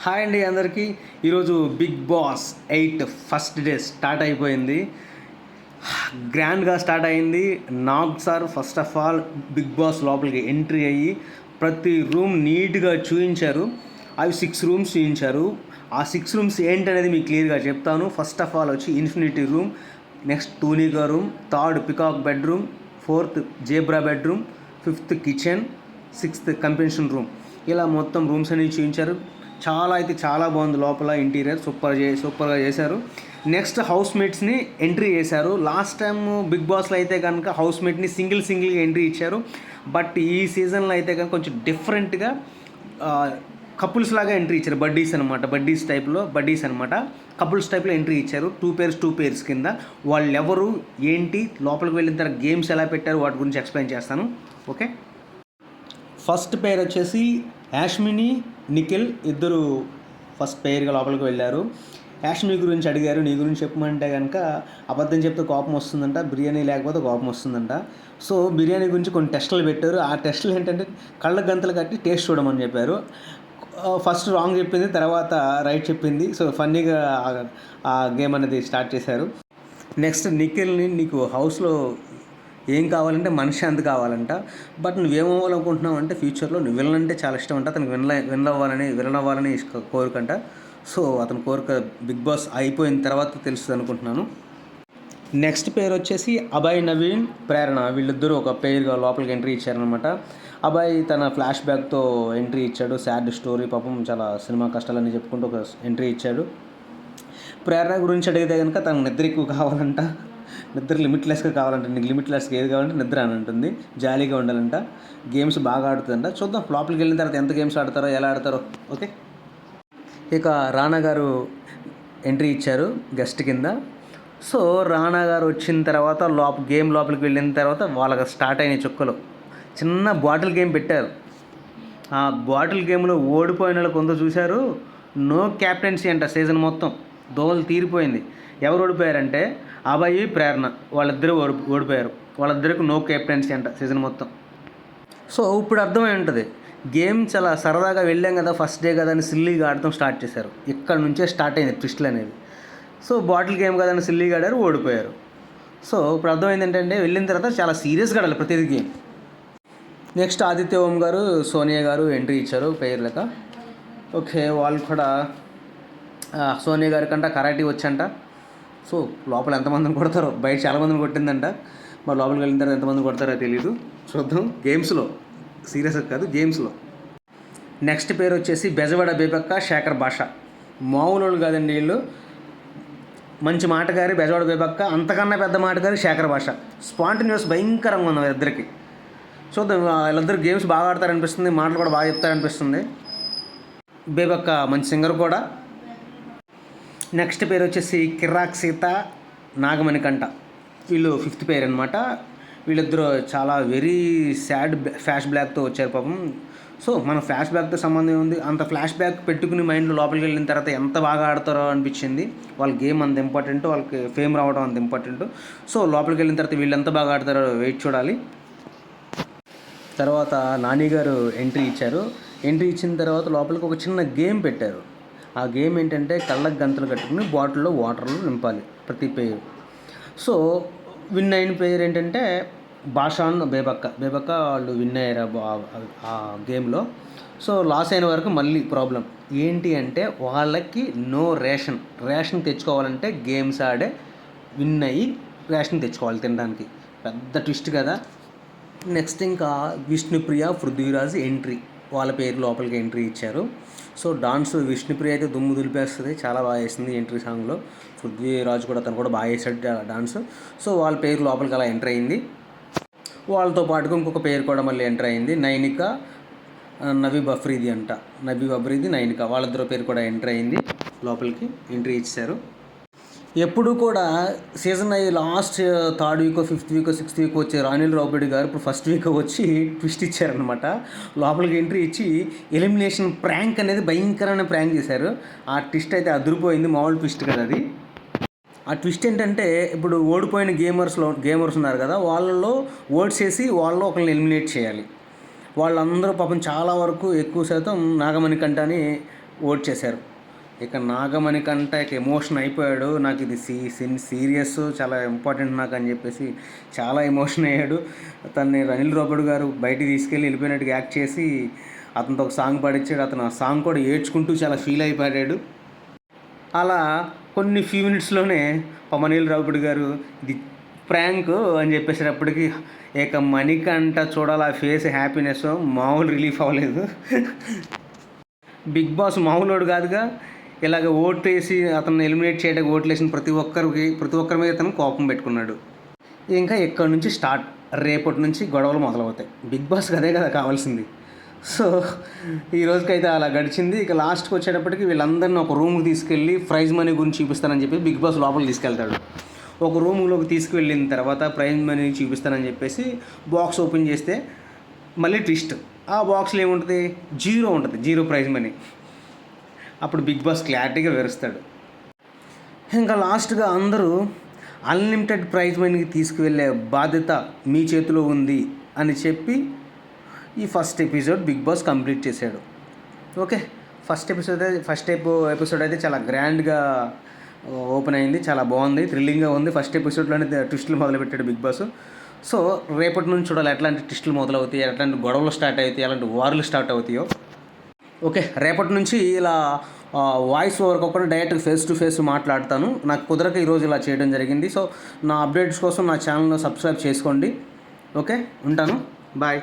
Hi అండి అందరికీ. ఈరోజు Bigg Boss 8 first day start అయిపోయింది. గ్రాండ్గా స్టార్ట్ అయింది. Nag sir first of all Bigg Boss లోపలికి ఎంట్రీ అయ్యి ప్రతి రూమ్ నీట్గా చూపించారు. అవి 6 రూమ్స్ చూపించారు. ఆ 6 రూమ్స్ ఏంటనేది మీకు క్లియర్గా చెప్తాను. ఫస్ట్ ఆఫ్ ఆల్ వచ్చి ఇన్ఫినిటీ రూమ్, నెక్స్ట్ టూనికా room, third peacock bedroom, fourth zebra bedroom, fifth kitchen, sixth companion room. ఇలా మొత్తం రూమ్స్ అనేవి చూపించారు. చాలా బాగుంది. లోపల ఇంటీరియర్ సూపర్గా చేశారు. నెక్స్ట్ హౌస్ మేట్స్ని ఎంట్రీ చేశారు. లాస్ట్ టైం బిగ్ బాస్లో అయితే కనుక హౌస్ మేట్ని సింగిల్గా ఎంట్రీ ఇచ్చారు. బట్ ఈ సీజన్లో అయితే కనుక కొంచెం డిఫరెంట్గా కపుల్స్ లాగా ఎంట్రీ ఇచ్చారు. బడ్డీస్ అనమాట కపుల్స్ టైప్లో ఎంట్రీ ఇచ్చారు. టూ పేర్స్ కింద వాళ్ళు ఎవరు ఏంటి లోపలికి వెళ్ళిన తర్వాత గేమ్స్ ఎలా పెట్టారు వాటి గురించి ఎక్స్ప్లెయిన్ చేస్తాను. ఓకే, ఫస్ట్ పేర్ వచ్చేసి యాష్మిని, నిఖిల్ ఇద్దరు ఫస్ట్ పేర్గా లోపలికి వెళ్ళారు. యాష్మి గురించి అడిగారు, నీ గురించి చెప్పమంటే కనుక అబద్ధం చెప్తే కోపం వస్తుందంట, బిర్యానీ లేకపోతే కోపం వస్తుందంట. సో బిర్యానీ గురించి కొన్ని టెస్టులు పెట్టారు. ఆ టెస్టులు ఏంటంటే కళ్ళ గంతలు కట్టి టేస్ట్ చూడమని చెప్పారు. ఫస్ట్ రాంగ్ చెప్పింది, తర్వాత రైట్ చెప్పింది. సో ఫన్నీగా ఆ గేమ్ అనేది స్టార్ట్ చేశారు. నెక్స్ట్ నిఖిల్ని, నీకు హౌస్లో ఏం కావాలంటే మనశ్శాంతి కావాలంట. బట్ నువ్వేమవ్వాలనుకుంటున్నావు అంటే ఫ్యూచర్లో నువ్వు విలన్ అంటే చాలా ఇష్టం అంట. అతనికి విలన్ అవ్వాలని కోరికంట. సో అతని కోరిక బిగ్ బాస్ అయిపోయిన తర్వాత తెలుస్తుంది అనుకుంటున్నాను. నెక్స్ట్ పేరు వచ్చేసి అభయ్, నవీన్, ప్రేరణ. వీళ్ళిద్దరూ ఒక పేరుగా లోపలికి ఎంట్రీ ఇచ్చారనమాట. అభయ్ తన ఫ్లాష్ బ్యాక్తో ఎంట్రీ ఇచ్చాడు. సాడ్ స్టోరీ, పాపం చాలా సినిమా కష్టాలని చెప్పుకుంటూ ఒక ఎంట్రీ ఇచ్చాడు. ప్రేరణ గురించి అడిగితే కనుక తనకు నిద్ర ఎక్కువ కావాలంట, నిద్ర లిమిట్లెస్గా కావాలంట. నీకు లిమిట్లెస్గా ఏది కావాలంటే నిద్ర అని అంటుంది. జాలీగా ఉండాలంట, గేమ్స్ బాగా ఆడుతుందంట. చూద్దాం లోపలికి వెళ్ళిన తర్వాత ఎంత గేమ్స్ ఆడతారో, ఎలా ఆడతారో. ఓకే, ఇక రానా గారు ఎంట్రీ ఇచ్చారు గెస్ట్ కింద. సో రానా గారు వచ్చిన తర్వాత గేమ్ లోపలికి వెళ్ళిన తర్వాత వాళ్ళకి స్టార్ట్ అయిన చుక్కలు. చిన్న బాటిల్ గేమ్ పెట్టారు. ఆ బాటిల్ గేమ్లో ఓడిపోయిన వాళ్ళు కొంత చూశారు. నో క్యాప్టెన్సీ అంట సీజన్ మొత్తం. దోవలు తీరిపోయింది. ఎవరు ఓడిపోయారంటే అభయ్, ప్రేరణ, వాళ్ళిద్దరూ ఓడిపోయారు. వాళ్ళిద్దరికి నో క్యాప్టెన్సీ అంట సీజన్ మొత్తం. సో ఇప్పుడు అర్థమై ఉంటుంది, గేమ్ చాలా సరదాగా వెళ్ళాం కదా, ఫస్ట్ డే కదా అని సిల్లీగా ఆడటం స్టార్ట్ చేశారు. ఇక్కడ నుంచే స్టార్ట్ అయింది ట్విస్ట్లు అనేది. సో బాటిల్ గేమ్ కదా అని సిల్లీగా ఆడారు, ఓడిపోయారు. సో ఇప్పుడు అర్థమైంది ఏంటంటే వెళ్ళిన తర్వాత చాలా సీరియస్గా ఆడాలి ప్రతిదీ గేమ్. నెక్స్ట్ ఆదిత్య ఓం గారు, సోనియా గారు ఎంట్రీ ఇచ్చారు పేర్లక. ఓకే, వాళ్ళు కూడా సోనియా గారి కంట కరాటీ వచ్చంట. సో లోపల ఎంతమందిని కొడతారో, బయట చాలామందిని కొట్టిందంట. మరి లోపలికి వెళ్ళిన తర్వాత ఎంతమంది కొడతారో తెలీదు, చూద్దాం. గేమ్స్లో, సీరియస్గా కాదు, గేమ్స్లో. నెక్స్ట్ పేరు వచ్చేసి బెజవాడ బేబక్క, శేఖర్ భాష. మామూలు కాదండి వీళ్ళు. మంచి మాటగారి బెజవాడ బేబక్క, అంతకన్నా పెద్ద మాటగారి శేఖర్ భాష. స్పాంటేనియస్ భయంకరంగా ఉంది ఇద్దరికి. చూద్దాం, వీళ్ళిద్దరు గేమ్స్ బాగా ఆడతారనిపిస్తుంది, మాటలు కూడా బాగా చెప్తారనిపిస్తుంది. బేబక్క మంచి సింగర్ కూడా. నెక్స్ట్ పేరు వచ్చేసి కిరాక్ సీత, నాగమణి కంట. వీళ్ళు ఫిఫ్త్ పేరు అనమాట. వీళ్ళిద్దరూ చాలా వెరీ సాడ్ ఫ్లాష్ బ్యాక్తో వచ్చారు పాపం. సో మన ఫ్లాష్ బ్యాక్తో సంబంధం ఉంది. అంత ఫ్లాష్ బ్యాక్ పెట్టుకుని మైండ్లో లోపలికి వెళ్ళిన తర్వాత ఎంత బాగా ఆడతారో అనిపించింది. వాళ్ళ గేమ్ అంత ఇంపార్టెంట్, వాళ్ళకి ఫేమ్ రావడం అంత ఇంపార్టెంట్. సో లోపలికి వెళ్ళిన తర్వాత వీళ్ళు ఎంత బాగా ఆడతారో వెయిట్ చూడాలి. తర్వాత నాని గారు ఎంట్రీ ఇచ్చారు. ఎంట్రీ ఇచ్చిన తర్వాత లోపలికి ఒక చిన్న గేమ్ పెట్టారు. ఆ గేమ్ ఏంటంటే కళ్ళకు గంతలు కట్టుకుని బాటిల్లో వాటర్లు నింపాలి ప్రతి పేరు. సో విన్ అయిన పేరు ఏంటంటే భాషాన్, బేబక్క వాళ్ళు విన్ అయ్యారు ఆ గేమ్లో. సో లాస్ అయిన వరకు మళ్ళీ ప్రాబ్లం ఏంటి అంటే వాళ్ళకి నో రేషన్ తెచ్చుకోవాలంటే గేమ్స్ ఆడే విన్ అయ్యి రేషన్ తెచ్చుకోవాలి తినడానికి. పెద్ద ట్విస్ట్ కదా. నెక్స్ట్ ఇంకా విష్ణుప్రియ, పృథ్వీరాజ్ ఎంట్రీ, వాళ్ళ పేరు లోపలికి ఎంట్రీ ఇచ్చారు. సో డాన్స్ విష్ణుప్రియ అయితే దుమ్ము దులిపేస్తుంది, చాలా బాగా వేసింది ఎంట్రీ సాంగ్లో. పృథ్వీరాజ్ కూడా తను కూడా బాగా వేసాడు డాన్స్. సో వాళ్ళ పేరు లోపలికి అలా ఎంటర్ అయింది. వాళ్ళతో పాటుగా ఇంకొక పేరు కూడా మళ్ళీ ఎంటర్ అయింది, నైనిక, నవీబ్ అఫ్రీది అంట. నవీబ్ అఫ్రీది, నైనిక, వాళ్ళిద్దరు పేరు కూడా ఎంటర్ అయింది, లోపలికి ఎంట్రీ ఇచ్చారు. ఎప్పుడు కూడా సీజన్ అయ్యి last third week, fifth week, sixth week వచ్చే రానిల్ రావుపేడి గారు ఇప్పుడు ఫస్ట్ వీక్ వచ్చి ట్విస్ట్ ఇచ్చారనమాట. లోపలికి ఎంట్రీ ఇచ్చి ఎలిమినేషన్ ప్రాంక్ అనేది భయంకరమైన ప్రాంక్ చేశారు. ఆ ట్విస్ట్ అయితే అదిరిపోయింది, మామూలు ట్విస్ట్ కదా అది. ఆ ట్విస్ట్ ఏంటంటే ఇప్పుడు ఓడిపోయిన గేమర్స్ ఉన్నారు కదా, వాళ్ళలో ఓట్స్ వేసి వాళ్ళలో ఒకరిని ఎలిమినేట్ చేయాలి. వాళ్ళందరూ పాపం చాలా వరకు ఎక్కువ శాతం నాగమణి కంటని ఓట్ చేశారు. ఇక నాగమణికంట ఇక ఎమోషన్ అయిపోయాడు. నాకు ఇది సీరియస్, చాలా ఇంపార్టెంట్ నాకు అని చెప్పేసి చాలా ఎమోషన్ అయ్యాడు. తన్ని అనిల్ రావిపూడి గారు బయటికి తీసుకెళ్ళి వెళ్ళిపోయినట్టుగా యాక్ట్ చేసి అతనితో ఒక సాంగ్ పాడించాడు. అతను ఆ సాంగ్ కూడా ఏడ్చుకుంటూ చాలా ఫీల్ అయిపోయాడు. అలా కొన్ని ఫ్యూ మినిట్స్లోనే అనిల్ రావిపూడి గారు ఇది ప్రాంక్ అని చెప్పేసేటప్పటికి ఇక మణికంట చూడాలి ఆ ఫేస్ హ్యాపీనెస్ మామూలు రిలీఫ్ అవ్వలేదు. బిగ్ బాస్ మామూలుడు కాదుగా. ఇలాగ ఓటేసి అతను ఎలిమినేట్ చేయడానికి ఓట్లేసిన ప్రతి ఒక్కరి మీద అతను కోపం పెట్టుకున్నాడు. ఇంకా ఇక్కడ నుంచి స్టార్ట్, రేపటి నుంచి గొడవలు మొదలవుతాయి. బిగ్ బాస్కి అదే కదా కావాల్సింది. సో ఈ రోజుకైతే అలా గడిచింది. ఇక లాస్ట్కి వచ్చేటప్పటికి వీళ్ళందరినీ ఒక రూమ్కి తీసుకెళ్ళి ప్రైజ్ మనీ గురించి చూపిస్తానని చెప్పి బిగ్ బాస్ లోపలికి తీసుకెళ్తాడు. ఒక రూమ్లోకి తీసుకువెళ్ళిన తర్వాత ప్రైజ్ మనీ చూపిస్తానని చెప్పేసి బాక్స్ ఓపెన్ చేస్తే మళ్ళీ ట్విస్ట్. ఆ బాక్స్లో ఏముంటుంది? జీరో ఉంటుంది, జీరో ప్రైజ్ మనీ. అప్పుడు బిగ్ బాస్ క్లారిటీగా వివరిస్తాడు. ఇంకా లాస్ట్గా అందరూ అన్లిమిటెడ్ ప్రైజ్ మనీకి తీసుకువెళ్ళే బాధ్యత మీ చేతిలో ఉంది అని చెప్పి ఈ first episode Bigg Boss complete చేశాడు. ఓకే, ఫస్ట్ ఎపిసోడ్ అయితే చాలా గ్రాండ్గా ఓపెన్ అయింది, చాలా బాగుంది, థ్రిల్లింగ్గా ఉంది. ఫస్ట్ ఎపిసోడ్లోనే ట్విస్టులు మొదలుపెట్టాడు బిగ్ బాస్. సో రేపటి నుంచి చూడాలి ఎట్లాంటి ట్విస్టులు మొదలవుతాయి, ఎట్లాంటి గొడవలు స్టార్ట్ అవుతాయి, ఎలాంటి వార్లు స్టార్ట్ అవుతాయో. ఓకే, రేపటి నుంచి ఇలా వాయిస్ ఓవర్ కాకుండా డైరెక్ట్ ఫేస్ టు ఫేస్ మాట్లాడతాను. నాకు కుదరక ఈరోజు ఇలా చేయడం జరిగింది. సో నా అప్డేట్స్ కోసం నా ఛానల్ను సబ్స్క్రైబ్ చేసుకోండి. ఓకే, ఉంటాను, బాయ్.